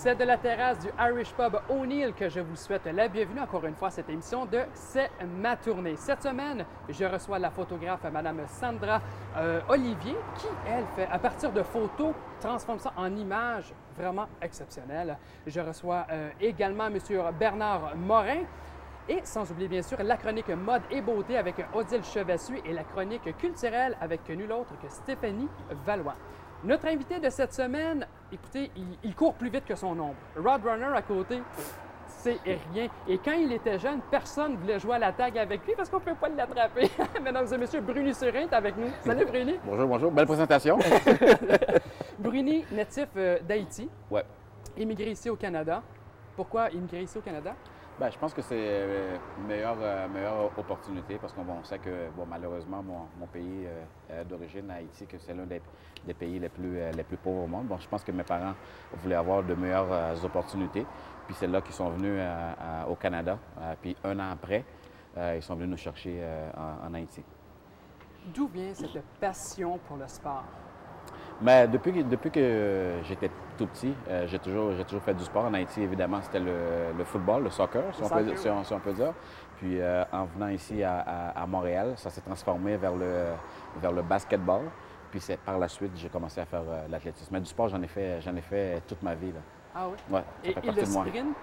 C'est de la terrasse du Irish Pub O'Neill que je vous souhaite la bienvenue encore une fois à cette émission de C'est ma tournée. Cette semaine, je reçois la photographe Madame Sandra Olivier qui, elle, fait à partir de photos, transforme ça en images vraiment exceptionnelles. Je reçois également Monsieur Bernard Morin. Et sans oublier bien sûr la chronique mode et beauté avec Odile Chevassus et la chronique culturelle avec nul autre que Stéphanie Valois. Notre invité de cette semaine, écoutez, il court plus vite que son ombre. Roadrunner à côté, c'est rien. Et quand il était jeune, personne ne voulait jouer à la tag avec lui parce qu'on ne peut pas l'attraper. Mesdames et messieurs, Bruni Surin est avec nous. Salut Bruni. Bonjour, bonjour. Belle présentation. Bruni, natif d'Haïti. Ouais. Immigré ici au Canada. Pourquoi immigrer ici au Canada? Bien, je pense que c'est une meilleure opportunité parce qu'on sait que malheureusement, mon pays d'origine, Haïti, que c'est l'un des pays les plus pauvres au monde. Bon, je pense que mes parents voulaient avoir de meilleures opportunités. Puis c'est là qu'ils sont venus au Canada. Puis un an après, ils sont venus nous chercher en Haïti. D'où vient cette passion pour le sport? Mais depuis que j'étais tout petit, j'ai toujours fait du sport. En Haïti, évidemment, c'était le football, le soccer, si on peut dire. Puis en venant ici à Montréal, ça s'est transformé vers le basketball. Puis c'est par la suite, j'ai commencé à faire l'athlétisme. Mais du sport, j'en ai fait toute ma vie, là. Ah oui? Ouais, ça fait partie le de moi. sprint?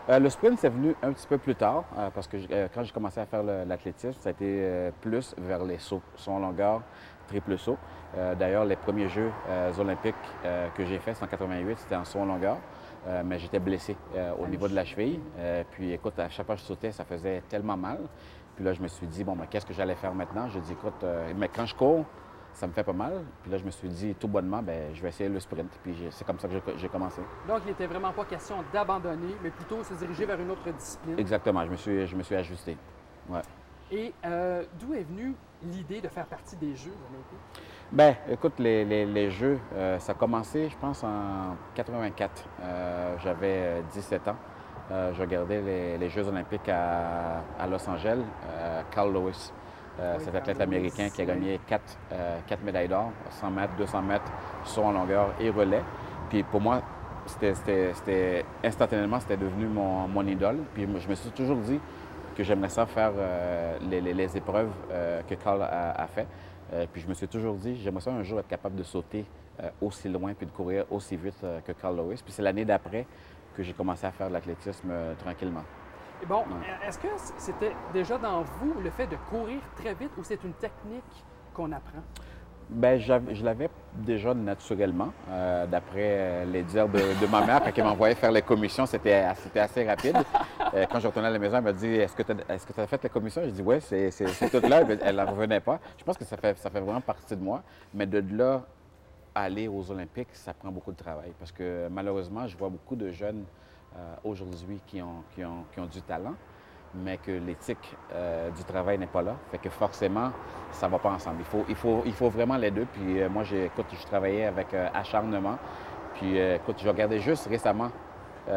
Le sprint, c'est venu un petit peu plus tard, parce que quand j'ai commencé à faire l'athlétisme, ça a été plus vers les sauts en longueur, triple saut. D'ailleurs, les premiers Jeux olympiques que j'ai faits, c'est en 88, c'était en saut en longueur, mais j'étais blessé au niveau de la cheville. Puis écoute, à chaque fois que je sautais, ça faisait tellement mal. Puis là, je me suis dit, bon, mais qu'est-ce que j'allais faire maintenant? Je dis, écoute, mais quand je cours, ça me fait pas mal. Puis là, je me suis dit, tout bonnement, bien, je vais essayer le sprint. Puis c'est comme ça que j'ai commencé. Donc, il n'était vraiment pas question d'abandonner, mais plutôt se diriger vers une autre discipline. Exactement, je me suis ajusté. Ouais. Et d'où est venue l'idée de faire partie des Jeux olympiques? Bien, écoute, les Jeux, ça a commencé, je pense, en 84. J'avais 17 ans. Je regardais les Jeux olympiques à Los Angeles. Carl Lewis, cet athlète américain qui a gagné 4 médailles d'or, 100 mètres, 200 mètres, saut en longueur et relais. Puis pour moi, c'était instantanément, c'était devenu mon idole. Puis je me suis toujours dit que j'aimerais ça faire les épreuves que Carl a fait. Puis je me suis toujours dit, j'aimerais ça un jour être capable de sauter aussi loin puis de courir aussi vite que Carl Lewis. Puis c'est l'année d'après que j'ai commencé à faire de l'athlétisme tranquillement. Et bon, est-ce que c'était déjà dans vous le fait de courir très vite ou c'est une technique qu'on apprend? Bien, je l'avais déjà naturellement. D'après les dires de ma mère, quand elle m'envoyait faire les commissions, c'était assez rapide. Quand je retournais à la maison, elle m'a dit, est-ce que tu as fait les commissions? Je dis, oui, c'est tout là. Elle n'en revenait pas. Je pense que ça fait vraiment partie de moi. Mais de là, aller aux Olympiques, ça prend beaucoup de travail. Parce que malheureusement, je vois beaucoup de jeunes aujourd'hui qui ont du talent, mais que l'éthique du travail n'est pas là. Fait que forcément, ça ne va pas ensemble. Il faut vraiment les deux. Puis moi, je travaillais avec acharnement. Puis écoute, je regardais juste récemment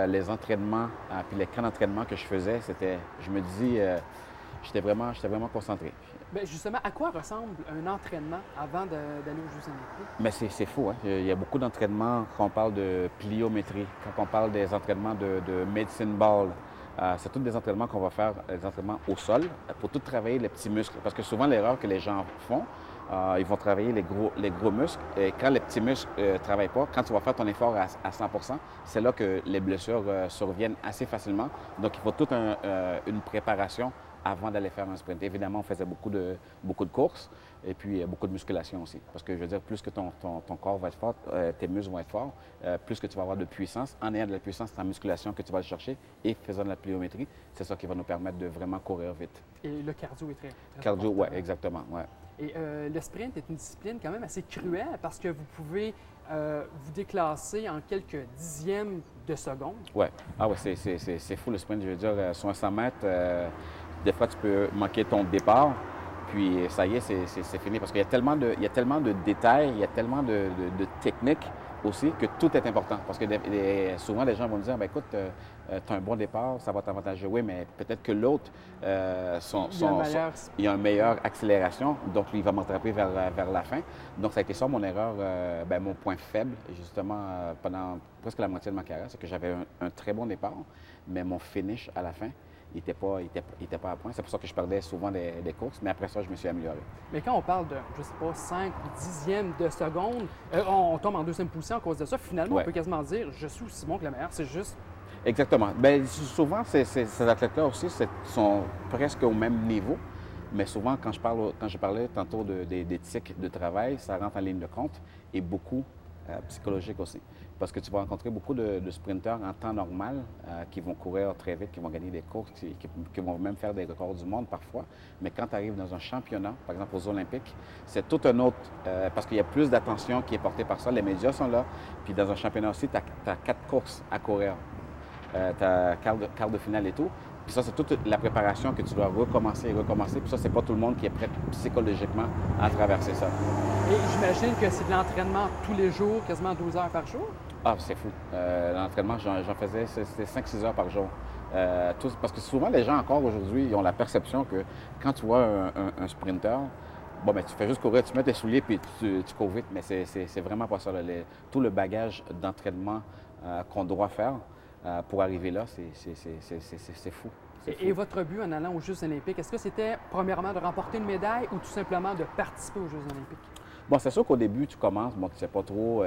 les entraînements, puis les camps d'entraînement que je faisais. Je me dis, j'étais vraiment concentré. Bien, justement, à quoi ressemble un entraînement avant d'aller aux Jeux olympiques? Mais c'est fou, hein? Il y a beaucoup d'entraînements quand on parle de pliométrie, quand on parle des entraînements de medicine ball. C'est tous des entraînements qu'on va faire, des entraînements au sol, pour tout travailler les petits muscles. Parce que souvent, l'erreur que les gens font, ils vont travailler les gros muscles. Et quand les petits muscles ne travaillent pas, quand tu vas faire ton effort à 100 c'est là que les blessures surviennent assez facilement. Donc, il faut toute une préparation avant d'aller faire un sprint. Évidemment, on faisait beaucoup de courses et puis beaucoup de musculation aussi. Parce que je veux dire, plus que ton corps va être fort, tes muscles vont être forts, plus que tu vas avoir de puissance. En ayant de la puissance, c'est en musculation que tu vas le chercher et faisant de la pliométrie, c'est ça qui va nous permettre de vraiment courir vite. Et le cardio est très cardio, oui, exactement. Ouais. Et le sprint est une discipline quand même assez cruelle parce que vous pouvez vous déclasser en quelques dixièmes de seconde. Oui. Ah oui, c'est fou le sprint. Je veux dire, sur un 100 mètres, des fois, tu peux manquer ton départ, puis ça y est, c'est fini. Parce qu'il y a tellement de détails, il y a tellement de techniques aussi que tout est important. Parce que souvent, les gens vont me dire, ben, écoute, tu as un bon départ, ça va t'avantager. Oui, mais peut-être que l'autre, il a une meilleure accélération, donc lui, il va m'attraper vers la fin. Donc, ça a été ça mon erreur, mon point faible, justement, pendant presque la moitié de ma carrière, c'est que j'avais un très bon départ, mais mon finish à la fin, il n'était pas à point. C'est pour ça que je perdais souvent des courses, mais après ça, je me suis amélioré. Mais quand on parle de, je ne sais pas, 5 ou 10e de seconde, on tombe en deuxième position à cause de ça. Finalement, on peut quasiment dire, je suis aussi bon que le meilleur, c'est juste... Exactement. Bien, souvent, ces athlètes-là aussi sont presque au même niveau. Mais souvent, quand je parlais tantôt d'éthique de travail, ça rentre en ligne de compte et beaucoup psychologique aussi. Parce que tu vas rencontrer beaucoup de sprinteurs en temps normal qui vont courir très vite, qui vont gagner des courses, qui vont même faire des records du monde parfois. Mais quand tu arrives dans un championnat, par exemple aux Olympiques, c'est tout un autre... parce qu'il y a plus d'attention qui est portée par ça. Les médias sont là. Puis dans un championnat aussi, tu as 4 courses à courir. Tu as quart de finale et tout. Puis ça, c'est toute la préparation que tu dois recommencer. Puis ça, c'est pas tout le monde qui est prêt psychologiquement à traverser ça. Et j'imagine que c'est de l'entraînement tous les jours, quasiment 12 heures par jour? Ah, c'est fou. L'entraînement, j'en faisais, c'était 5-6 heures par jour. Parce que souvent, les gens encore aujourd'hui, ils ont la perception que quand tu vois un sprinter, bon, ben, tu fais juste courir, tu mets tes souliers puis tu cours vite. Mais c'est vraiment pas ça. Tout le bagage d'entraînement qu'on doit faire pour arriver là, c'est fou. Et votre but en allant aux Jeux olympiques, est-ce que c'était premièrement de remporter une médaille ou tout simplement de participer aux Jeux olympiques? Bon, c'est sûr qu'au début, tu commences, bon, tu ne sais pas trop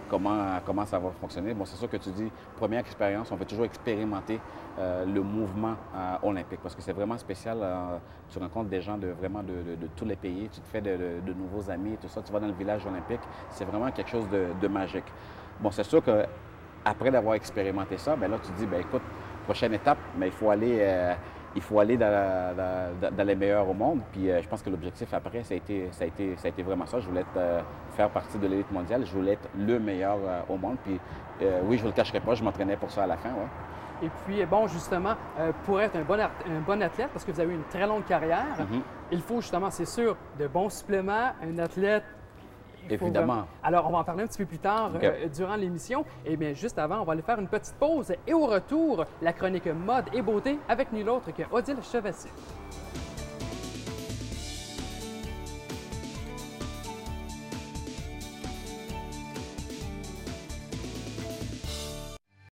comment ça va fonctionner. Bon, c'est sûr que tu dis, première expérience, on veut toujours expérimenter le mouvement olympique parce que c'est vraiment spécial. Tu rencontres des gens de tous les pays, tu te fais de nouveaux amis, tout ça. Tu vas dans le village olympique, c'est vraiment quelque chose de magique. Bon, c'est sûr que après d'avoir expérimenté ça, bien là, tu te dis, bien écoute, prochaine étape, mais il faut aller dans les meilleurs au monde. Puis je pense que l'objectif après, ça a été vraiment ça. Je voulais faire partie de l'élite mondiale. Je voulais être le meilleur au monde. Puis oui, je ne le cacherai pas, je m'entraînais pour ça à la fin, ouais. Et puis, bon, justement, pour être un bon athlète, parce que vous avez eu une très longue carrière, il faut justement, c'est sûr, de bons suppléments, un athlète. Évidemment. Alors, on va en parler un petit peu plus tard durant l'émission. Et bien, juste avant, on va aller faire une petite pause. Et au retour, la chronique mode et beauté avec nul autre que Odile Chevassier.